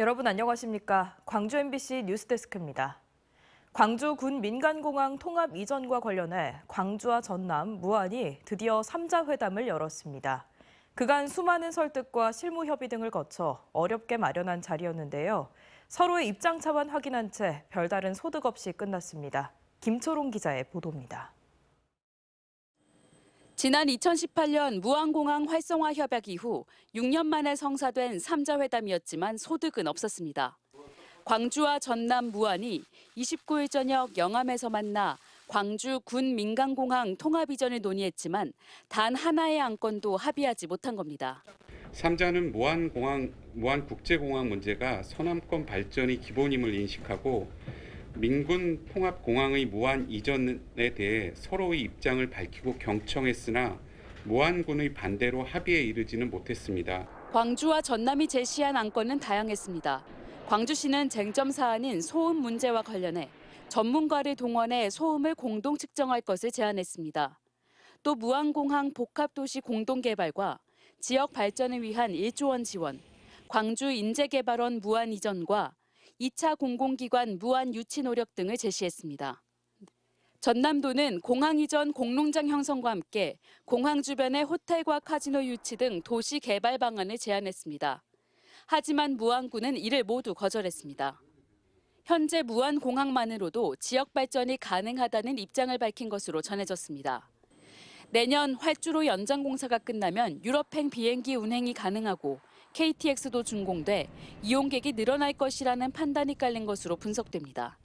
여러분 안녕하십니까? 광주 MBC 뉴스데스크입니다. 광주 군 민간공항 통합 이전과 관련해 광주와 전남, 무안이 드디어 3자 회담을 열었습니다. 그간 수많은 설득과 실무 협의 등을 거쳐 어렵게 마련한 자리였는데요. 서로의 입장 차원 확인한 채 별다른 소득 없이 끝났습니다. 김초롱 기자의 보도입니다. 지난 2018년 무안공항 활성화 협약 이후 6년 만에 성사된 3자 회담이었지만 소득은 없었습니다. 광주와 전남, 무안이 29일 저녁 영암에서 만나 광주 군 민간공항 통합 이전을 논의했지만 단 하나의 안건도 합의하지 못한 겁니다. 3자는 무안국제공항 문제가 서남권 발전이 기본임을 인식하고 민군 통합공항의 무안 이전에 대해 서로의 입장을 밝히고 경청했으나 무안군의 반대로 합의에 이르지는 못했습니다. 광주와 전남이 제시한 안건은 다양했습니다. 광주시는 쟁점 사안인 소음 문제와 관련해 전문가를 동원해 소음을 공동 측정할 것을 제안했습니다. 또 무안공항 복합도시 공동개발과 지역 발전을 위한 1조 원 지원, 광주 인재개발원 무안 이전과 2차 공공기관 무안 유치 노력 등을 제시했습니다. 전남도는 공항 이전 공농장 형성과 함께 공항 주변의 호텔과 카지노 유치 등 도시 개발 방안을 제안했습니다. 하지만 무안군은 이를 모두 거절했습니다. 현재 무안공항만으로도 지역 발전이 가능하다는 입장을 밝힌 것으로 전해졌습니다. 내년 활주로 연장 공사가 끝나면 유럽행 비행기 운행이 가능하고 KTX도 준공돼 이용객이 늘어날 것이라는 판단이 깔린 것으로 분석됩니다.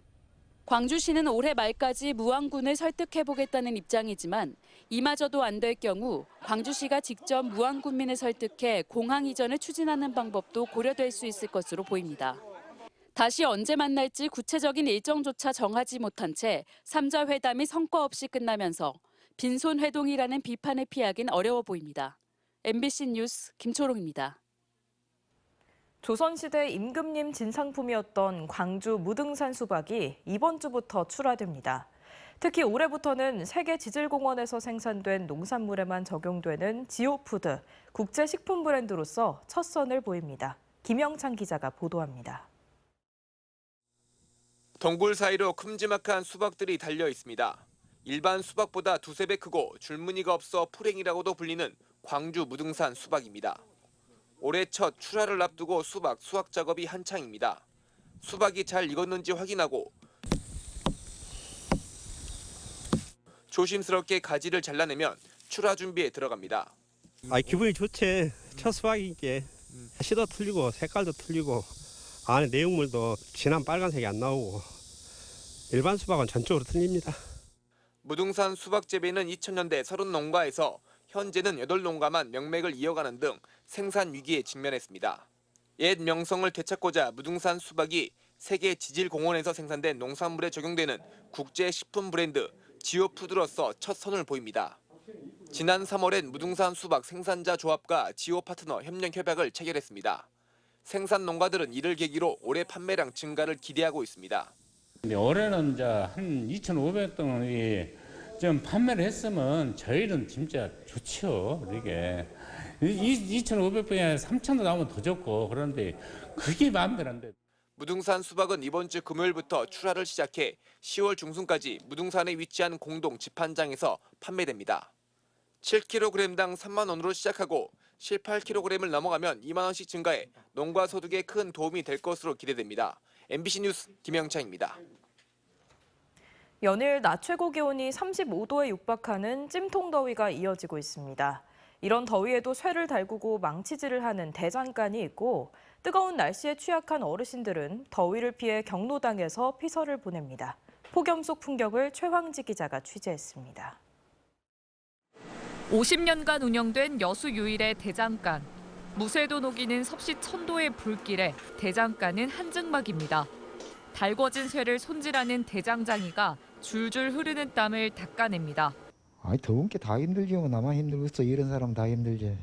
광주시는 올해 말까지 무안군을 설득해보겠다는 입장이지만 이마저도 안 될 경우 광주시가 직접 무안군민을 설득해 공항 이전을 추진하는 방법도 고려될 수 있을 것으로 보입니다. 다시 언제 만날지 구체적인 일정조차 정하지 못한 채 3자 회담이 성과 없이 끝나면서 빈손 회동이라는 비판을 피하긴 어려워 보입니다. MBC 뉴스 김초롱입니다. 조선시대 임금님 진상품이었던 광주 무등산 수박이 이번 주부터 출하됩니다. 특히 올해부터는 세계지질공원에서 생산된 농산물에만 적용되는 지오푸드, 국제식품 브랜드로서 첫 선을 보입니다. 김영찬 기자가 보도합니다. 덩굴 사이로 큼지막한 수박들이 달려 있습니다. 일반 수박보다 두세 배 크고 줄무늬가 없어 풀행이라고도 불리는 광주 무등산 수박입니다. 올해 첫 출하를 앞두고 수확 작업이 한창입니다. 수박이 잘 익었는지 확인하고 조심스럽게 가지를 잘라내면 출하 준비에 들어갑니다. 기분이 좋지. 첫 수박이니까 씨도 틀리고 색깔도 틀리고 안에 내용물도 진한 빨간색이 안 나오고 일반 수박은 전적으로 틀립니다. 무등산 수박 재배는 2000년대 30농가에서 현재는 8농가만 명맥을 이어가는 등 생산 위기에 직면했습니다. 옛 명성을 되찾고자 무등산 수박이 세계지질공원에서 생산된 농산물에 적용되는 국제식품 브랜드 지오푸드로서 첫 선을 보입니다. 지난 3월엔 무등산 수박 생산자 조합과 지오 파트너 협력 협약을 체결했습니다. 생산 농가들은 이를 계기로 올해 판매량 증가를 기대하고 있습니다. 올해는 이제 한 2,500동이 좀 판매를 했으면 저희는 진짜 좋죠. 이게 2,500병이 아니라 3,000도 나오면 더 좋고 그런데 그게 마음대로 안 돼. 무등산 수박은 이번 주 금요일부터 출하를 시작해 10월 중순까지 무등산에 위치한 공동 집판장에서 판매됩니다. 7kg당 3만 원으로 시작하고 18kg을 넘어가면 2만 원씩 증가해 농가 소득에 큰 도움이 될 것으로 기대됩니다. MBC 뉴스 김영창입니다. 연일 낮 최고 기온이 35도에 육박하는 찜통더위가 이어지고 있습니다. 이런 더위에도 쇠를 달구고 망치질을 하는 대장간이 있고 뜨거운 날씨에 취약한 어르신들은 더위를 피해 경로당에서 피서를 보냅니다. 폭염 속 풍경을 최황지 기자가 취재했습니다. 50년간 운영된 여수 유일의 대장간. 무쇠도 녹이는 섭씨 1000도의 불길에 대장간은 한증막입니다. 달궈진 쇠를 손질하는 대장장이가 줄줄 흐르는 땀을 닦아냅니다. 더운 게 다 힘들지 뭐 나만 힘들겠어. 이런 사람 다 힘들지.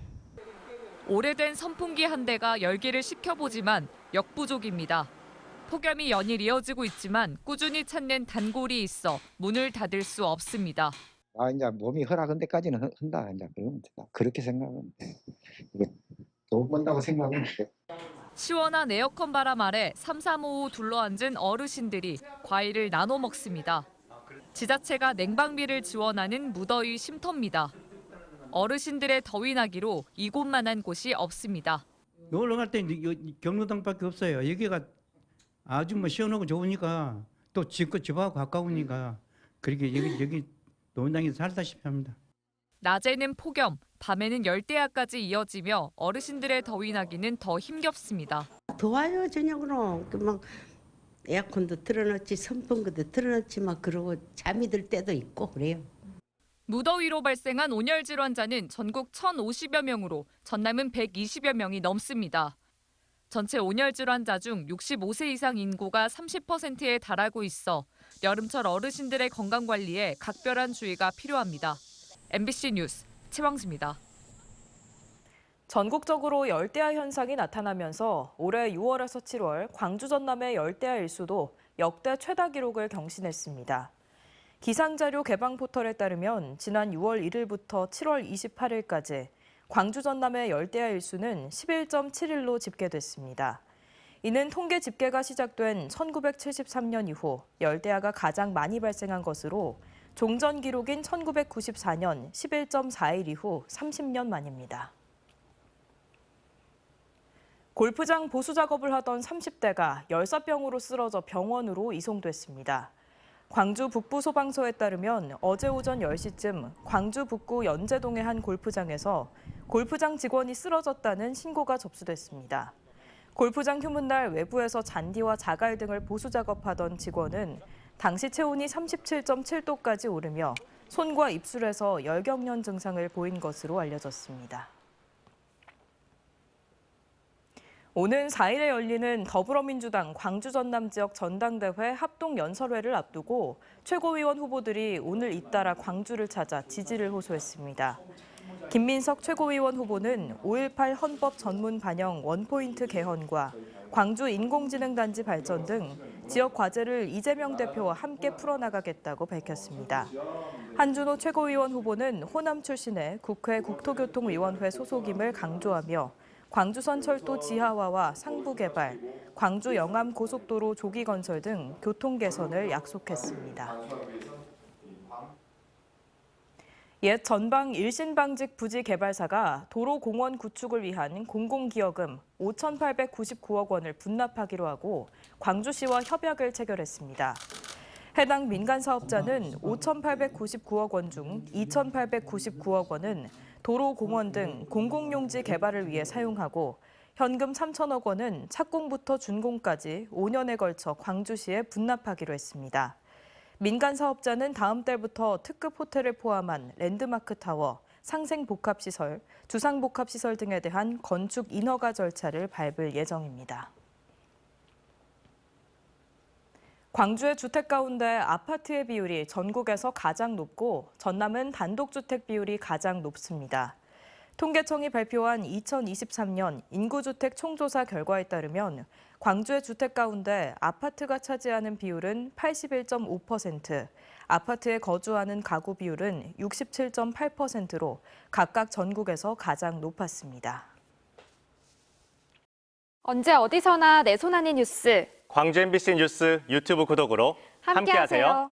오래된 선풍기 한 대가 열기를 식혀보지만 역부족입니다. 폭염이 연일 이어지고 있지만 꾸준히 찾는 단골이 있어 문을 닫을 수 없습니다. 이제 몸이 허락한 데까지는 한다. 이제 그러면 된다. 그렇게 생각은 돼. 이거 돈 번다고 생각은 돼. 시원한 에어컨 바람 아래 삼삼오오 둘러앉은 어르신들이 과일을 나눠 먹습니다. 지자체가 냉방비를 지원하는 무더위 쉼터입니다. 어르신들의 더위 나기로 이곳만한 곳이 없습니다. 놀러 갈 때 경로당밖에 없어요. 여기가 아주 뭐 시원하고 좋으니까 또 집하고 가까우니까 그렇게 여기 논당에서 살다시피 합니다. 낮에는 폭염, 밤에는 열대야까지 이어지며 어르신들의 더위 나기는 더 힘겹습니다. 더워요 저녁으로. 막 에어컨도 틀어놓지 선풍기도 틀어놓지 막 그러고 잠이 들 때도 있고 그래요. 무더위로 발생한 온열 질환자는 전국 1,050여 명으로 전남은 120여 명이 넘습니다. 전체 온열 질환자 중 65세 이상 인구가 30%에 달하고 있어 여름철 어르신들의 건강 관리에 각별한 주의가 필요합니다. MBC 뉴스 최왕수입니다. 전국적으로 열대야 현상이 나타나면서 올해 6월에서 7월 광주 전남의 열대야 일수도 역대 최다 기록을 경신했습니다. 기상자료 개방 포털에 따르면 지난 6월 1일부터 7월 28일까지 광주 전남의 열대야 일수는 11.7일로 집계됐습니다. 이는 통계 집계가 시작된 1973년 이후 열대야가 가장 많이 발생한 것으로 종전 기록인 1994년 11.4일 이후 30년 만입니다. 골프장 보수 작업을 하던 30대가 열사병으로 쓰러져 병원으로 이송됐습니다. 광주 북부소방서에 따르면 어제 오전 10시쯤 광주 북구 연제동의 한 골프장에서 골프장 직원이 쓰러졌다는 신고가 접수됐습니다. 골프장 휴문날 외부에서 잔디와 자갈 등을 보수 작업하던 직원은 당시 체온이 37.7도까지 오르며 손과 입술에서 열경련 증상을 보인 것으로 알려졌습니다. 오는 4일에 열리는 더불어민주당 광주 전남 지역 전당대회 합동연설회를 앞두고 최고위원 후보들이 오늘 잇따라 광주를 찾아 지지를 호소했습니다. 김민석 최고위원 후보는 5.18 헌법 전문 반영 원포인트 개헌과 광주 인공지능단지 발전 등 지역 과제를 이재명 대표와 함께 풀어나가겠다고 밝혔습니다. 한준호 최고위원 후보는 호남 출신의 국회 국토교통위원회 소속임을 강조하며 광주선 철도 지하화와 상부 개발, 광주 영암 고속도로 조기 건설 등 교통 개선을 약속했습니다. 옛 전방 일신방직 부지 개발사가 도로공원 구축을 위한 공공기여금 5,899억 원을 분납하기로 하고 광주시와 협약을 체결했습니다. 해당 민간사업자는 5,899억 원 중 2,899억 원은 도로공원 등 공공용지 개발을 위해 사용하고 현금 3천억 원은 착공부터 준공까지 5년에 걸쳐 광주시에 분납하기로 했습니다. 민간 사업자는 다음 달부터 특급 호텔을 포함한 랜드마크 타워, 상생복합시설, 주상복합시설 등에 대한 건축 인허가 절차를 밟을 예정입니다. 광주의 주택 가운데 아파트의 비율이 전국에서 가장 높고 전남은 단독주택 비율이 가장 높습니다. 통계청이 발표한 2023년 인구주택 총조사 결과에 따르면 광주의 주택 가운데 아파트가 차지하는 비율은 81.5%, 아파트에 거주하는 가구 비율은 67.8%로 각각 전국에서 가장 높았습니다. 언제 어디서나 내 손 안의 뉴스. 광주 MBC 뉴스 유튜브 구독으로 함께하세요.